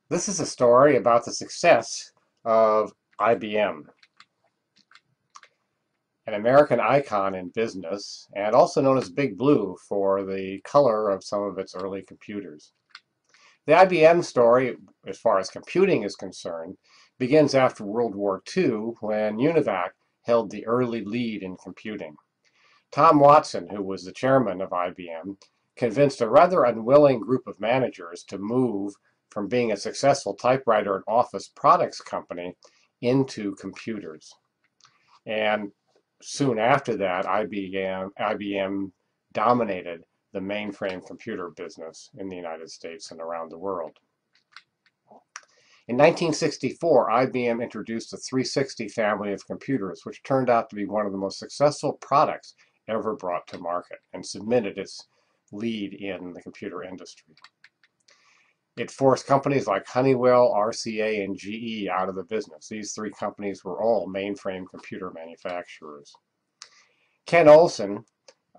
This is a story about the success of IBM, an American icon in business, and also known as Big Blue for the color of some of its early computers. The IBM story, as far as computing is concerned, begins after World War II when UNIVAC held the early lead in computing. Tom Watson, who was the chairman of IBM, convinced a rather unwilling group of managers to move from being a successful typewriter and office products company into computers. And soon after that, IBM dominated the mainframe computer business in the United States and around the world. In 1964, IBM introduced the 360 family of computers, which turned out to be one of the most successful products ever brought to market and cemented its lead in the computer industry. It forced companies like Honeywell, RCA, and GE out of the business. These three companies were all mainframe computer manufacturers. Ken Olsen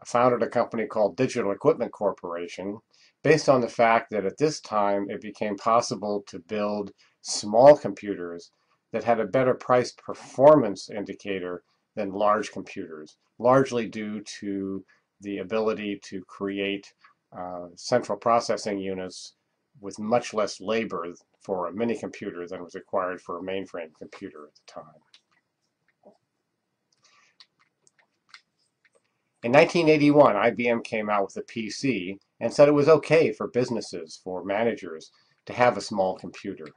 founded a company called Digital Equipment Corporation based on the fact that at this time it became possible to build small computers that had a better price performance indicator than large computers, largely due to the ability to create central processing units with much less labor for a mini computer than was required for a mainframe computer at the time. In 1981, IBM came out with a PC and said it was okay for businesses, for managers, to have a small computer.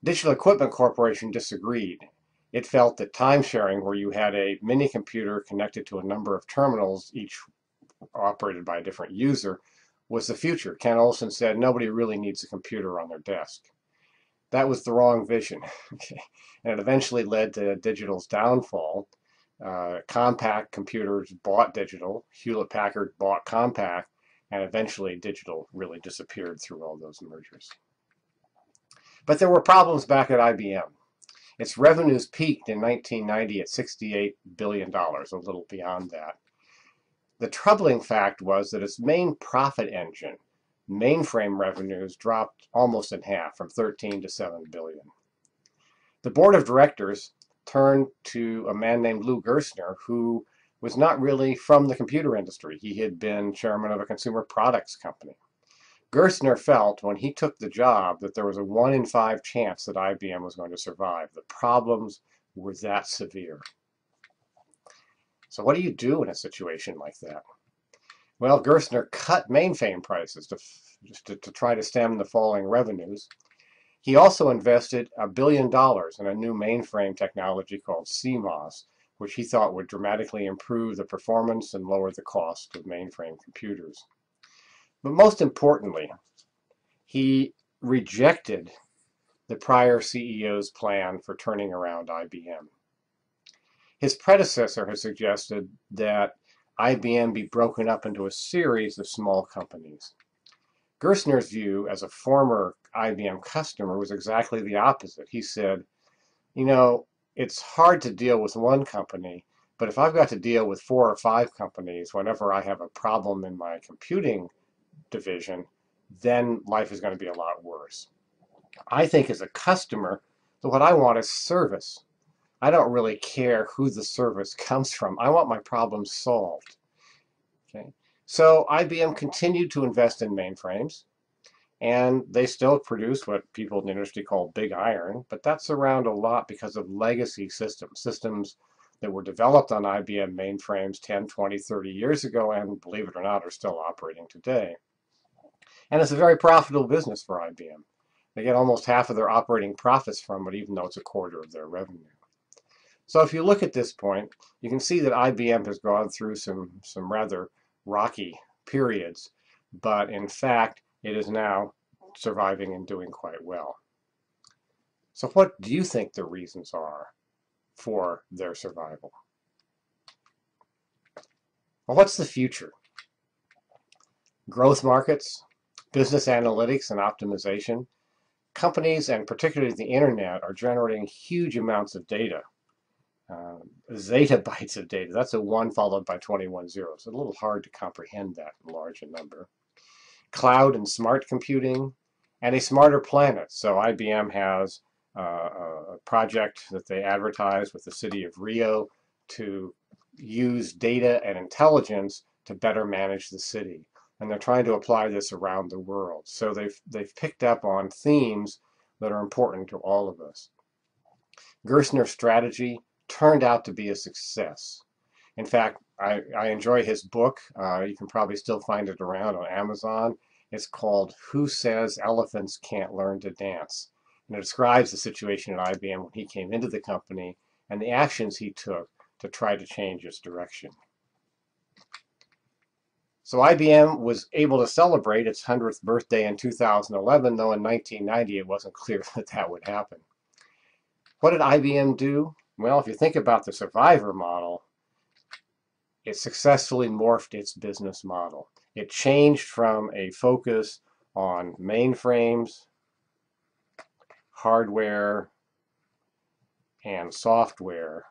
Digital Equipment Corporation disagreed. It felt that time sharing, where you had a mini computer connected to a number of terminals, each operated by a different user, was the future. Ken Olsen said nobody really needs a computer on their desk. That was the wrong vision. And it eventually led to digital's downfall. Compaq computers bought Digital, Hewlett-Packard bought Compaq, and eventually Digital really disappeared through all those mergers. But there were problems back at IBM. Its revenues peaked in 1990 at $68 billion, a little beyond that. The troubling fact was that its main profit engine, mainframe revenues, dropped almost in half, from 13 to 7 billion. The board of directors turned to a man named Lou Gerstner, who was not really from the computer industry. He had been chairman of a consumer products company. Gerstner felt when he took the job that there was a 1 in 5 chance that IBM was going to survive. The problems were that severe. So what do you do in a situation like that? Well, Gerstner cut mainframe prices to try to stem the falling revenues. He also invested $1 billion in a new mainframe technology called CMOS, which he thought would dramatically improve the performance and lower the cost of mainframe computers. But most importantly, he rejected the prior CEO's plan for turning around IBM. His predecessor had suggested that IBM be broken up into a series of small companies. Gerstner's view, as a former IBM customer, was exactly the opposite. He said, you know, it's hard to deal with one company, but if I've got to deal with 4 or 5 companies whenever I have a problem in my computing division, then life is going to be a lot worse. I think as a customer, what I want is service. I don't really care who the service comes from. I want my problem solved. Okay? So IBM continued to invest in mainframes, and they still produce what people in the industry call big iron, but that's around a lot because of legacy systems that were developed on IBM mainframes 10, 20, 30 years ago, and believe it or not, are still operating today. And it's a very profitable business for IBM. They get almost half of their operating profits from it, even though it's a quarter of their revenue. So if you look at this point, you can see that IBM has gone through some rather rocky periods, but in fact, it is now surviving and doing quite well. So what do you think the reasons are for their survival? Well, what's the future? Growth markets, business analytics and optimization. Companies, and particularly the internet, are generating huge amounts of data. Zettabytes of data. That's a 1 followed by 21 zeros. It's a little hard to comprehend that large a number. Cloud and smart computing, and a smarter planet. So IBM has a project that they advertise with the city of Rio to use data and intelligence to better manage the city. And they're trying to apply this around the world. So they've picked up on themes that are important to all of us. Gerstner's strategy turned out to be a success. In fact, I enjoy his book. You can probably still find it around on Amazon. It's called Who Says Elephants Can't Learn to Dance? And it describes the situation at IBM when he came into the company and the actions he took to try to change its direction. So IBM was able to celebrate its 100th birthday in 2011, though in 1990 it wasn't clear that that would happen. What did IBM do? Well, if you think about the survivor model, it successfully morphed its business model. It changed from a focus on mainframes, hardware, and software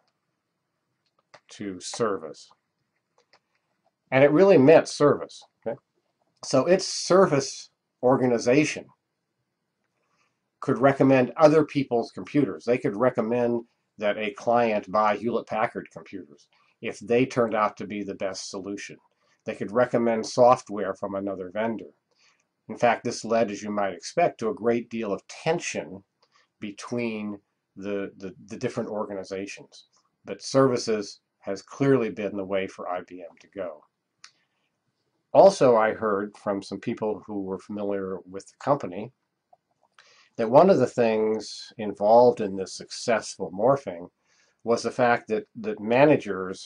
to service. And it really meant service. Okay? So its service organization could recommend other people's computers. They could recommend that a client buy Hewlett-Packard computers if they turned out to be the best solution. They could recommend software from another vendor. In fact, this led, as you might expect, to a great deal of tension between the different organizations. But services has clearly been the way for IBM to go. Also, I heard from some people who were familiar with the company that one of the things involved in this successful morphing was the fact that managers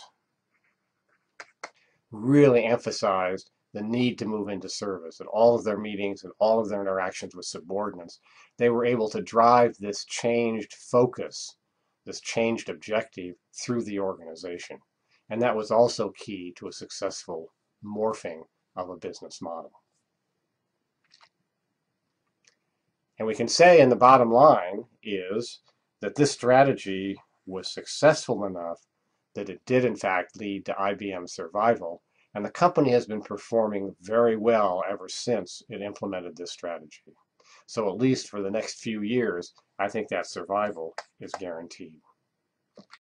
really emphasized the need to move into service. At all of their meetings and all of their interactions with subordinates, they were able to drive this changed focus, this changed objective through the organization. And that was also key to a successful morphing of a business model. And we can say in the bottom line is that this strategy was successful enough that it did in fact lead to IBM's survival, and the company has been performing very well ever since it implemented this strategy. So at least for the next few years, I think that survival is guaranteed.